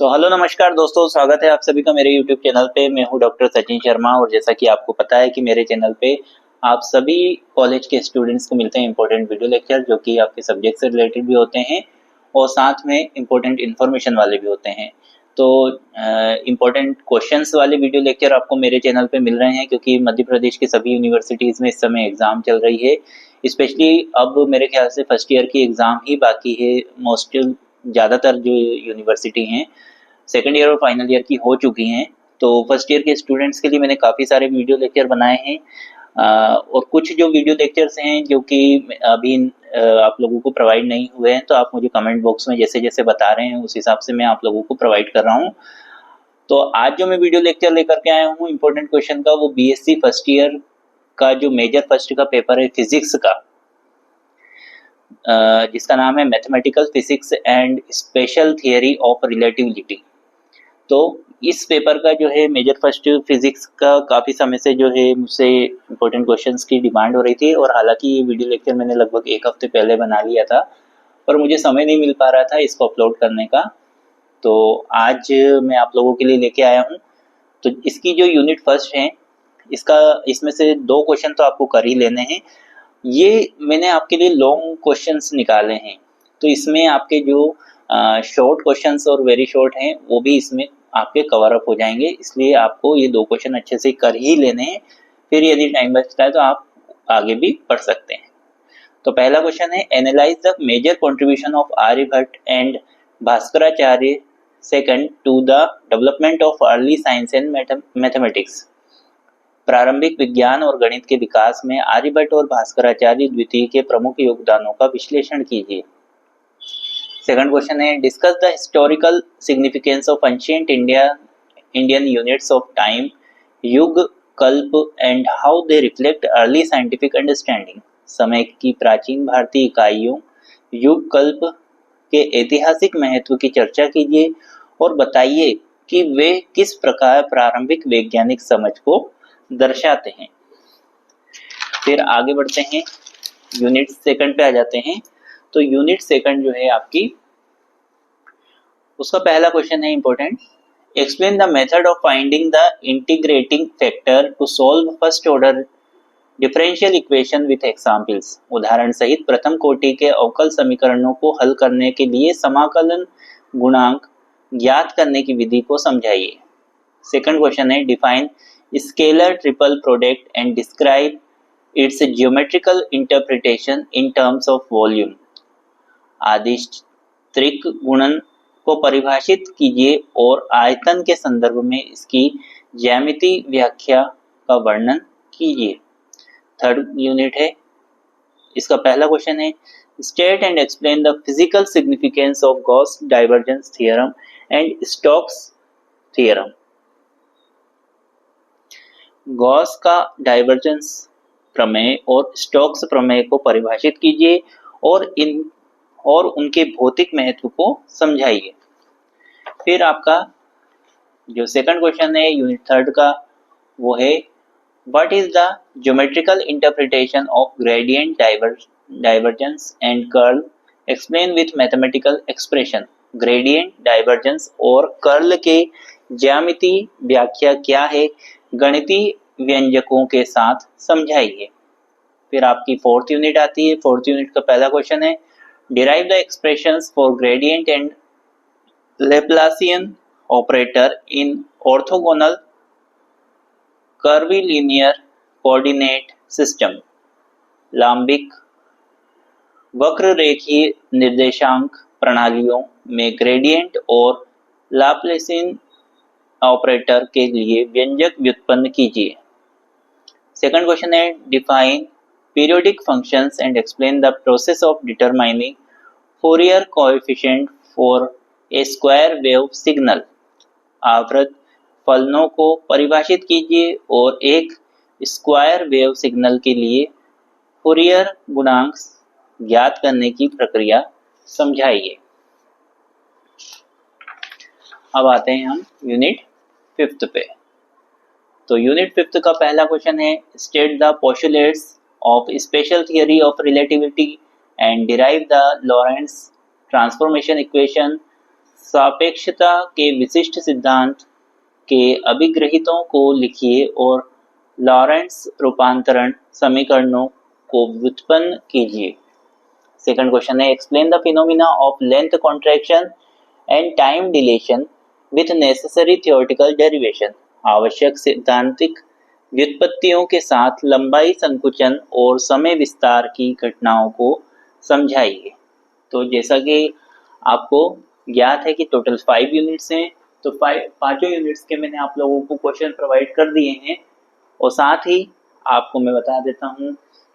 Hello नमस्कार दोस्तों, स्वागत है आप सभी का मेरे YouTube चैनल पे। मैं हूं डॉक्टर सचिन शर्मा और जैसा कि आपको पता है कि मेरे चैनल पे आप सभी कॉलेज के स्टूडेंट्स को मिलते हैं इंपॉर्टेंट वीडियो लेक्चर जो कि आपके सब्जेक्ट से रिलेटेड भी होते हैं और साथ में इंपॉर्टेंट इन्फॉर्मेशन वाले भी होते हैं। तो इम्पोर्टेंट क्वेश्चंस वाले वीडियो लेक्चर आपको मेरे चैनल पे मिल रहे हैं क्योंकि मध्य प्रदेश की सभी यूनिवर्सिटीज़ में इस समय एग्ज़ाम चल रही है। स्पेशली अब मेरे ख्याल से फर्स्ट ईयर की एग्ज़ाम ही बाकी है। मोस्ट ज़्यादातर जो यूनिवर्सिटी हैं सेकेंड ईयर और फाइनल ईयर की हो चुकी हैं। तो फर्स्ट ईयर के स्टूडेंट्स के लिए मैंने काफ़ी सारे वीडियो लेक्चर बनाए हैं और कुछ जो वीडियो लेक्चर्स हैं जो कि अभी आप लोगों को प्रोवाइड नहीं हुए हैं, तो आप मुझे कमेंट बॉक्स में जैसे जैसे बता रहे हैं उस हिसाब से मैं आप लोगों को प्रोवाइड कर रहा हूँ। तो आज जो मैं वीडियो लेक्चर लेकर के आया हूँ इंपॉर्टेंट क्वेश्चन का, वो बीएससी फर्स्ट ईयर का जो मेजर फर्स्ट का पेपर है फिजिक्स का, जिसका नाम है mathematical physics and special theory of relativity. तो इस पेपर का जो है मेजर फर्स्ट फिजिक्स का काफ़ी समय से जो है मुझसे इम्पोर्टेंट क्वेश्चंस की डिमांड हो रही थी और हालांकि ये वीडियो लेक्चर मैंने लगभग एक हफ्ते पहले बना लिया था, पर मुझे समय नहीं मिल पा रहा था इसको अपलोड करने का। तो आज मैं आप लोगों के लिए लेके आया हूँ। तो इसकी जो यूनिट फर्स्ट है इसमें से 2 क्वेश्चन तो आपको कर ही लेने हैं। ये मैंने आपके लिए लॉन्ग क्वेश्चंस निकाले हैं, तो इसमें आपके जो शॉर्ट क्वेश्चंस और वेरी शॉर्ट हैं वो भी इसमें आपके कवर अप हो जाएंगे, इसलिए आपको ये 2 क्वेश्चन अच्छे से कर ही लेने हैं। फिर यदि टाइम बचता है तो आप आगे भी पढ़ सकते हैं। तो पहला क्वेश्चन है, analyse the major contribution of Aryabhata and Bhaskaracharya second to the development of early science and mathematics. प्रारंभिक विज्ञान और गणित के विकास में आर्यभट्ट और भास्कराचार्य द्वितीय के प्रमुख योगदानों का विश्लेषण कीजिए। सेकंड क्वेश्चन है, discuss the historical significance of ancient Indian units of time, युग, कल्प and how they reflect early scientific understanding. समय की प्राचीन भारतीय इकाइयों युग कल्प के ऐतिहासिक महत्व की चर्चा कीजिए और बताइए कि वे किस प्रकार प्रारंभिक वैज्ञानिक समझ को दर्शाते हैं। फिर आगे बढ़ते हैं, यूनिट सेकंड पे आ जाते हैं। तो यूनिट सेकंड जो है आपकी, उसका पहला क्वेश्चन है important, explain the method of finding the integrating factor to solve first order differential equation with examples. उदाहरण सहित प्रथम कोटि के अवकल समीकरणों को हल करने के लिए समाकलन गुणांक ज्ञात करने की विधि को समझाइए। सेकंड क्वेश्चन है, define scalar triple product and describe its geometrical interpretation in terms of volume. आदिश-त्रिक गुणन को परिभाषित कीजिए और आयतन के संदर्भ में इसकी ज्यामितीय व्याख्या का वर्णन कीजिए। थर्ड यूनिट है, इसका पहला क्वेश्चन है, state and explain the physical significance of Gauss divergence theorem and Stokes theorem. Gauss का डाइवर्जेंस प्रमेय और स्टोक्स प्रमेय को परिभाषित कीजिए और उनके भौतिक महत्व को समझाइए। फिर आपका जो सेकंड क्वेश्चन है यूनिट थर्ड का, वो है, what is the geometrical interpretation of gradient divergence and curl, explain with mathematical expression. Gradient, divergence और कर्ल के ज्यामितीय व्याख्या क्या है, गणितीय व्यंजकों के साथ समझाइए। फिर आपकी फोर्थ यूनिट आती है। फोर्थ यूनिट का पहला क्वेश्चन है, derive the expressions for gradient and Laplacian operator in orthogonal curvilinear coordinate system. लांबिक वक्र रेखीय निर्देशांक प्रणालियों में ग्रेडियंट और लाप्लासियन ऑपरेटर के लिए व्यंजक व्युत्पन्न कीजिए। सेकंड क्वेश्चन है, define periodic functions and explain the process of determining Fourier coefficient for a square wave signal. आवृत फलनों को परिभाषित कीजिए और एक स्क्वायर वेव सिग्नल के लिए फोरियर गुणांक ज्ञात करने की प्रक्रिया समझाइए। अब आते हैं हम यूनिट फिफ्थ पे। तो यूनिट फिफ्थ का पहला क्वेश्चन है, state the postulates of special theory of relativity and derive the Lorentz transformation equation सापेक्षता के विशिष्ट सिद्धांत के अभिग्रहितों को लिखिए और लॉरेंट्ज रूपांतरण समीकरणों को व्युत्पन्न कीजिए। सेकंड क्वेश्चन है, explain the phenomena of length contraction and time deletion with necessary theoretical derivation. आवश्यक सैद्धांतिक व्युत्पत्तियों के साथ लंबाई संकुचन और समय विस्तार की घटनाओं को समझाइए। तो जैसा कि आपको ज्ञात है कि टोटल 5 यूनिट्स हैं, तो पांचों यूनिट्स के मैंने आप लोगों को क्वेश्चन प्रोवाइड कर दिए हैं। और साथ ही आपको मैं बता देता हूँ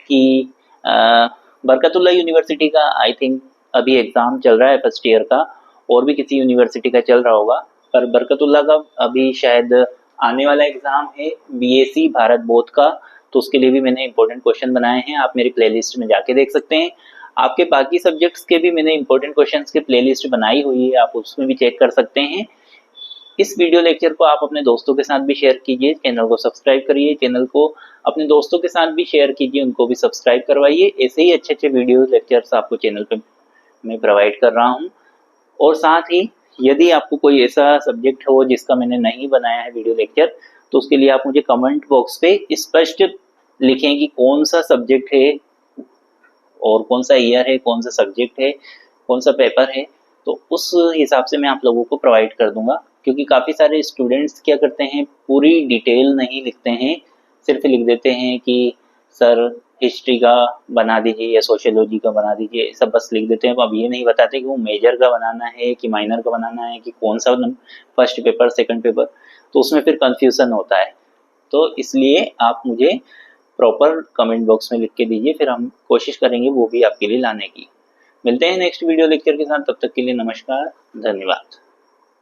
कि बरकतुल्लाह यूनिवर्सिटी का आई थिंक अभी एग्ज़ाम चल रहा है फर्स्ट ईयर का, और भी किसी यूनिवर्सिटी का चल रहा होगा, पर बरकतुल्लाह का अभी शायद आने वाला एग्ज़ाम है बीएससी भारत बोर्ड का, तो उसके लिए भी मैंने इंपॉर्टेंट क्वेश्चन बनाए हैं। आप मेरी प्लेलिस्ट में जाके देख सकते हैं। आपके बाकी सब्जेक्ट्स के भी मैंने इंपॉर्टेंट क्वेश्चंस के प्लेलिस्ट बनाई हुई है, आप उसमें भी चेक कर सकते हैं। इस वीडियो लेक्चर को आप अपने दोस्तों के साथ भी शेयर कीजिए, चैनल को सब्सक्राइब करिए, चैनल को अपने दोस्तों के साथ भी शेयर कीजिए, उनको भी सब्सक्राइब करवाइए। ऐसे ही अच्छे अच्छे वीडियो लेक्चर्स आपको चैनल पे मैं प्रोवाइड कर रहा हूँ। और साथ ही यदि आपको कोई ऐसा सब्जेक्ट हो जिसका मैंने नहीं बनाया है वीडियो लेक्चर, तो उसके लिए आप मुझे कमेंट बॉक्स पे स्पष्ट लिखें कि कौन सा सब्जेक्ट है और कौन सा ईयर है, कौन सा सब्जेक्ट है, कौन सा पेपर है, तो उस हिसाब से मैं आप लोगों को प्रोवाइड कर दूंगा। क्योंकि काफ़ी सारे स्टूडेंट्स क्या करते हैं, पूरी डिटेल नहीं लिखते हैं, सिर्फ लिख देते हैं कि सर हिस्ट्री का बना दीजिए या सोशियोलॉजी का बना दीजिए, सब बस लिख देते हैं। अब ये नहीं बताते कि वो मेजर का बनाना है कि माइनर का बनाना है, कि कौन सा फर्स्ट पेपर सेकंड पेपर, तो उसमें फिर कंफ्यूजन होता है। तो इसलिए आप मुझे प्रॉपर कमेंट बॉक्स में लिख के दीजिए, फिर हम कोशिश करेंगे वो भी आपके लिए लाने की। मिलते हैं नेक्स्ट वीडियो लेक्चर के साथ, तब तक के लिए नमस्कार, धन्यवाद।